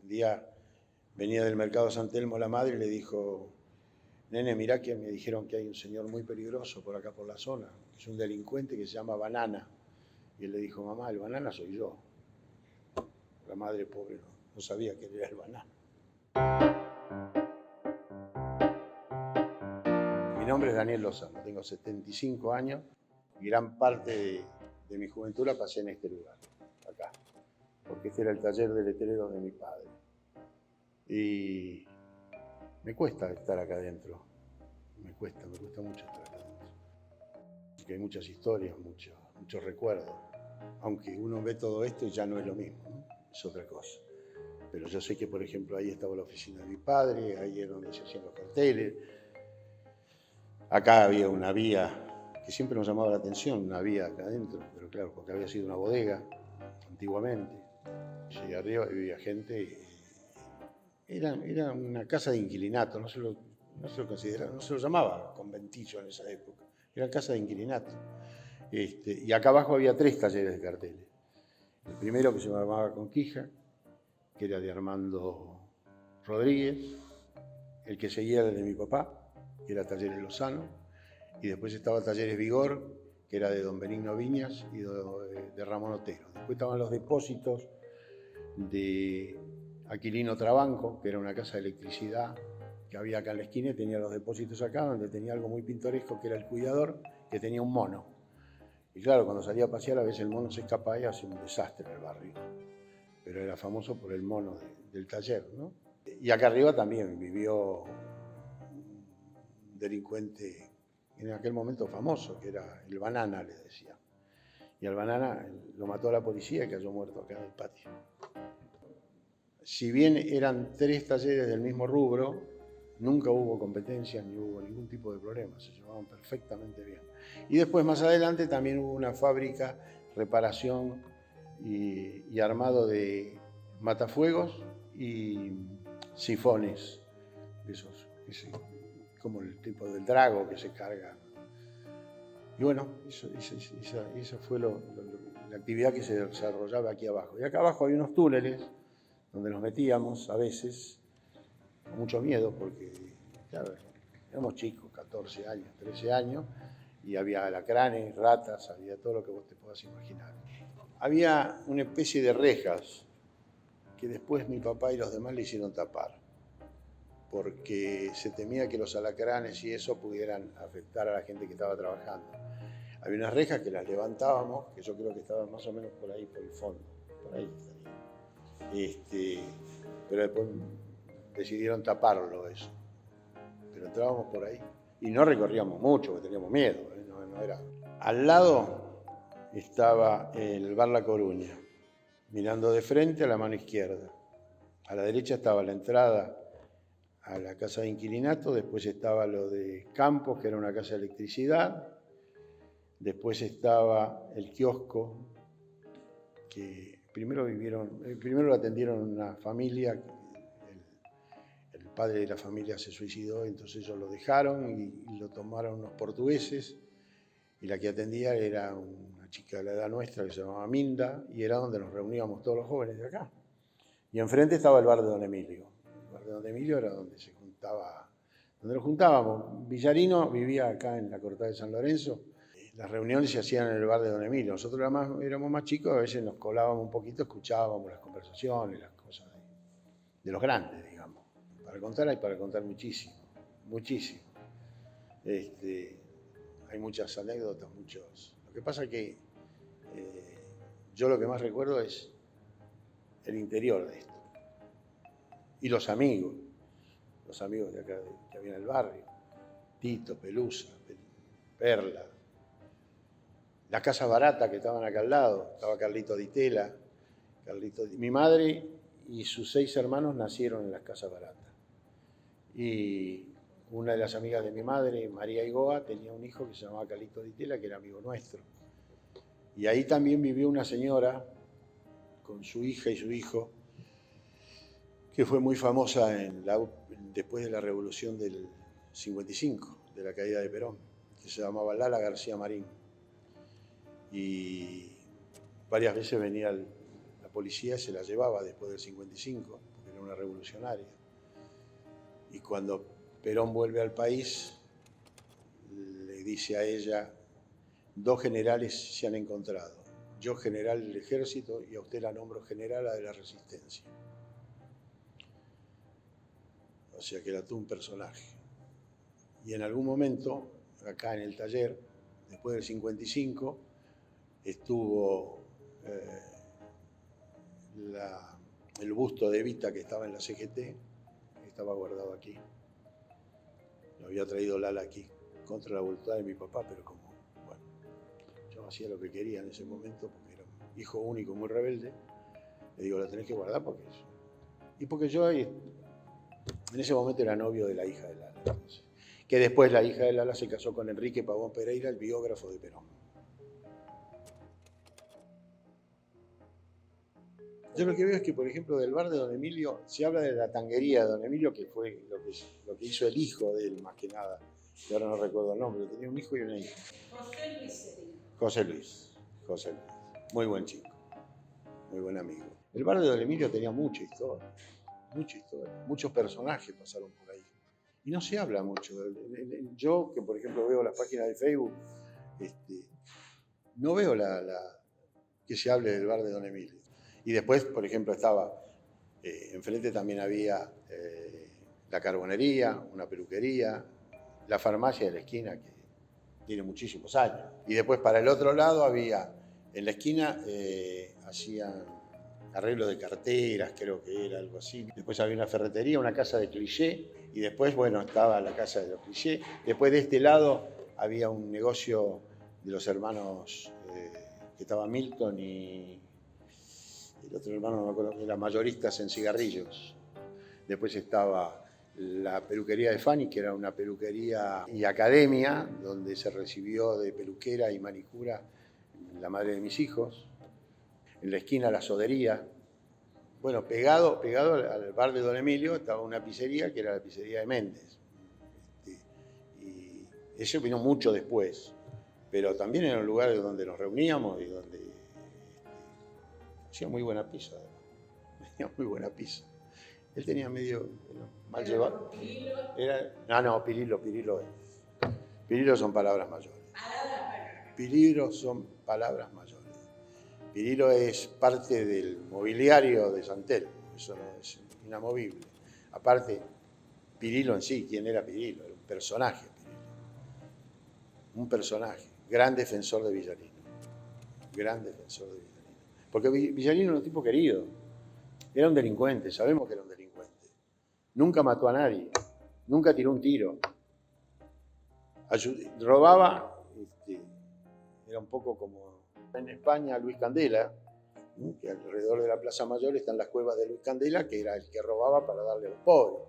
Un día venía del mercado San Telmo la madre y le dijo: nene, mirá que me dijeron que hay un señor muy peligroso por acá por la zona, que es un delincuente que se llama Banana. Y él le dijo: mamá, el Banana soy yo. La madre pobre no sabía que él era el Banana. Mi nombre es Daniel Lozano, tengo 75 años y gran parte de mi juventud la pasé en este lugar, acá, porque este era el taller de letreros de mi padre. Y me cuesta estar acá adentro, me cuesta mucho estar acá adentro. Porque hay muchas historias, muchos recuerdos. Aunque uno ve todo esto y ya no es lo mismo, ¿no? Es otra cosa. Pero yo sé que, por ejemplo, ahí estaba la oficina de mi padre, ahí es donde se hacían los carteles. Acá había una vía que siempre nos llamaba la atención, una vía acá adentro, pero claro, porque había sido una bodega antiguamente. Llegué arriba y vivía gente. Era una casa de inquilinato, no se lo consideraba, no se lo llamaba conventillo en esa época, era casa de inquilinato. Y acá abajo había 3 talleres de carteles. El primero, que se llamaba Conquija, que era de Armando Rodríguez. El que seguía era el de mi papá, que era Talleres Lozano. Y después estaba Talleres Vigor, que era de don Benigno Viñas y de Ramón Otero. Después estaban los depósitos de Aquilino Trabanco, que era una casa de electricidad que había acá en la esquina, y tenía los depósitos acá, donde tenía algo muy pintoresco, que era el cuidador, que tenía un mono. Y claro, cuando salía a pasear, a veces el mono se escapaba y hacía un desastre en el barrio. Pero era famoso por el mono del taller, ¿no? Y acá arriba también vivió un delincuente en aquel momento famoso, que era el Banana, le decía. Y al Banana lo mató a la policía y cayó muerto acá en el patio. Si bien eran 3 talleres del mismo rubro, nunca hubo competencias ni hubo ningún tipo de problema, se llevaban perfectamente bien. Y después, más adelante, también hubo una fábrica, reparación y armado de matafuegos y sifones, esos, como el tipo del Drago que se carga. Y bueno, esa fue la actividad que se desarrollaba aquí abajo. Y acá abajo hay unos túneles donde nos metíamos a veces, con mucho miedo, porque claro, éramos chicos, 14 años, 13 años, y había alacranes, ratas, había todo lo que vos te puedas imaginar. Había una especie de rejas que después mi papá y los demás le hicieron tapar, porque se temía que los alacranes y eso pudieran afectar a la gente que estaba trabajando. Había unas rejas que las levantábamos, que yo creo que estaban más o menos por ahí, por el fondo, por ahí estaría. Pero después decidieron taparlo eso. Pero entrábamos por ahí y no recorríamos mucho, porque teníamos miedo, no era. Al lado estaba el bar La Coruña, mirando de frente a la mano izquierda. A la derecha estaba la entrada a la casa de inquilinato, después estaba lo de Campos, que era una casa de electricidad, después estaba el kiosco, que primero lo atendieron una familia, el padre de la familia se suicidó, entonces ellos lo dejaron y lo tomaron unos portugueses, y la que atendía era una chica de la edad nuestra que se llamaba Minda, y era donde nos reuníamos todos los jóvenes de acá. Y enfrente estaba el bar de Don Emilio. El bar de Don Emilio era donde se juntaba, donde nos juntábamos. Villarino vivía acá en la Cortada de San Lorenzo. Las reuniones se hacían en el bar de Don Emilio. Nosotros éramos más chicos, a veces nos colábamos un poquito, escuchábamos las conversaciones, las cosas de los grandes, digamos. Para contar hay para contar muchísimo, muchísimo. Hay muchas anécdotas, muchos. Lo que pasa es que yo lo que más recuerdo es el interior de esto. Y los amigos de acá que había en el barrio. Tito, Pelusa, Perla. La casa barata que estaban acá al lado. Estaba Carlito Di Tela. Mi madre y sus 6 hermanos nacieron en las casas baratas. Y una de las amigas de mi madre, María Igoa, tenía un hijo que se llamaba Carlito Di Tela, que era amigo nuestro. Y ahí también vivió una señora con su hija y su hijo, que fue muy famosa después de la revolución del 55, de la caída de Perón, que se llamaba Lala García Marín. Y varias veces venía la policía, se la llevaba después del 55, porque era una revolucionaria. Y cuando Perón vuelve al país, le dice a ella, 2 generales se han encontrado, yo general del ejército y a usted la nombro generala de la resistencia. O sea que era todo un personaje. Y en algún momento, acá en el taller, después del 55, estuvo el busto de Evita que estaba en la CGT, estaba guardado aquí. Lo había traído Lala aquí, contra la voluntad de mi papá, pero como, bueno, yo hacía lo que quería en ese momento, porque era un hijo único, muy rebelde, le digo, la tenés que guardar porque es... Y porque yo en ese momento era novio de la hija de Lala. Entonces, que después la hija de Lala se casó con Enrique Pavón Pereira, el biógrafo de Perón. Yo lo que veo es que, por ejemplo, del bar de Don Emilio, se habla de la tanguería de Don Emilio, que fue lo que hizo el hijo de él, más que nada. Y ahora no recuerdo el nombre, tenía un hijo y una hija. José Luis sería. José Luis. Muy buen chico, muy buen amigo. El bar de Don Emilio tenía mucha historia. Muchos personajes pasaron por ahí. Y no se habla mucho. Yo, que por ejemplo veo las páginas de Facebook, no veo que se hable del bar de Don Emilio. Y después, por ejemplo, estaba, enfrente también había la carbonería, una peluquería, la farmacia de la esquina, que tiene muchísimos años. Y después para el otro lado había, en la esquina hacían arreglo de carteras, creo que era algo así. Después había una ferretería, una casa de cliché, y después, bueno, estaba la casa de los clichés. Después de este lado había un negocio de los hermanos, que estaba Milton y el otro hermano, no me acuerdo, eran mayoristas en cigarrillos. Después estaba la peluquería de Fanny, que era una peluquería y academia, donde se recibió de peluquera y manicura la madre de mis hijos. En la esquina la sodería. Bueno, pegado al bar de Don Emilio estaba una pizzería, que era la pizzería de Méndez. Y eso vino mucho después, pero también era un lugar donde nos reuníamos y donde hacía muy buena pizza. Tenía muy buena pizza. Él tenía medio mal llevado. Pirilo son palabras mayores. Pirilo son palabras mayores. Pirilo es parte del mobiliario de San Telmo, eso no es inamovible. Aparte, Pirilo en sí, ¿quién era Pirilo? Era un personaje, Pirilo. Un personaje, gran defensor de Villarino. Gran defensor de Villarino. Porque Villarino era un tipo querido. Era un delincuente, sabemos que era un delincuente. Nunca mató a nadie, nunca tiró un tiro. Robaba, era un poco como en España Luis Candela, que alrededor de la Plaza Mayor están las cuevas de Luis Candela, que era el que robaba para darle a los pobres.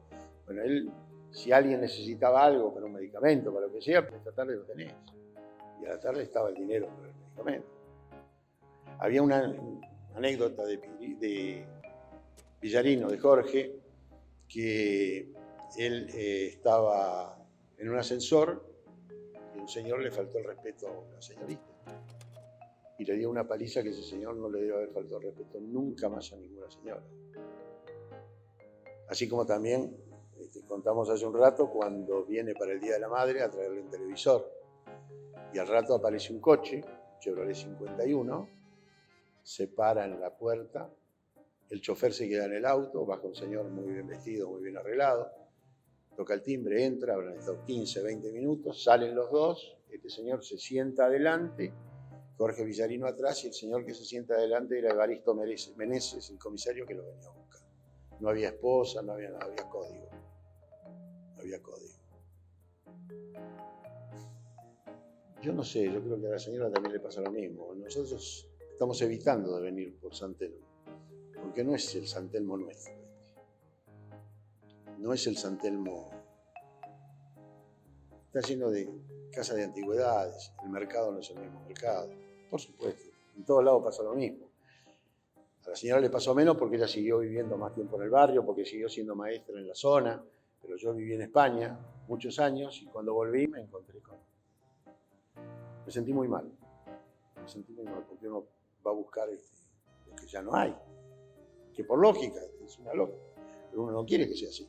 Bueno, él, si alguien necesitaba algo, para un medicamento, para lo que sea, pues esta tarde lo tenés. Y a la tarde estaba el dinero para el medicamento. Había una anécdota de Villarino, de Jorge, que él estaba en un ascensor y un señor le faltó el respeto a una señorita. Y le dio una paliza que ese señor no le debe haber faltado el respeto nunca más a ninguna señora. Así como también contamos hace un rato cuando viene para el Día de la Madre a traerle un televisor. Y al rato aparece un coche, Chevrolet 51, se para en la puerta, el chofer se queda en el auto, baja un señor muy bien vestido, muy bien arreglado, toca el timbre, entra, habrán estado 15, 20 minutos, salen los dos, este señor se sienta adelante, Jorge Villarino atrás, y el señor que se sienta adelante era Evaristo Meneses, el comisario que lo venía a buscar. No había esposa, no había nada, había código. No había código. Yo no sé, yo creo que a la señora también le pasa lo mismo. Nosotros estamos evitando de venir por San Telmo, porque no es el San Telmo nuestro. No es el San Telmo. Está lleno de casas de antigüedades, el mercado no es el mismo mercado. Por supuesto, en todos lados pasa lo mismo. A la señora le pasó menos porque ella siguió viviendo más tiempo en el barrio, porque siguió siendo maestra en la zona, pero yo viví en España muchos años y cuando volví me encontré con... Me sentí muy mal porque uno va a buscar lo que ya no hay, que por lógica es una lógica. pero uno no quiere que sea así.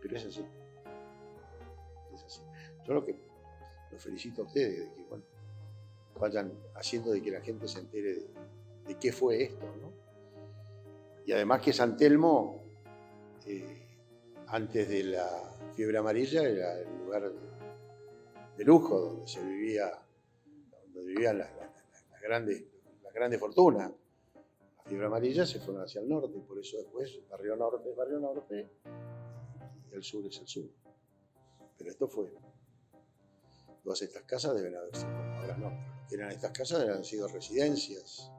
Pero es así. Es así. Yo los felicito a ustedes de que, bueno, vayan haciendo de que la gente se entere de qué fue esto, ¿no? Y además que San Telmo, antes de la fiebre amarilla, era el lugar de lujo donde vivían las grandes fortunas. La fiebre amarilla se fueron hacia el norte, y por eso después barrio norte es barrio norte y el sur es el sur. Pero esto fue. Todas estas casas deben haber sido, ahora no, pero lo que eran estas casas deben haber sido residencias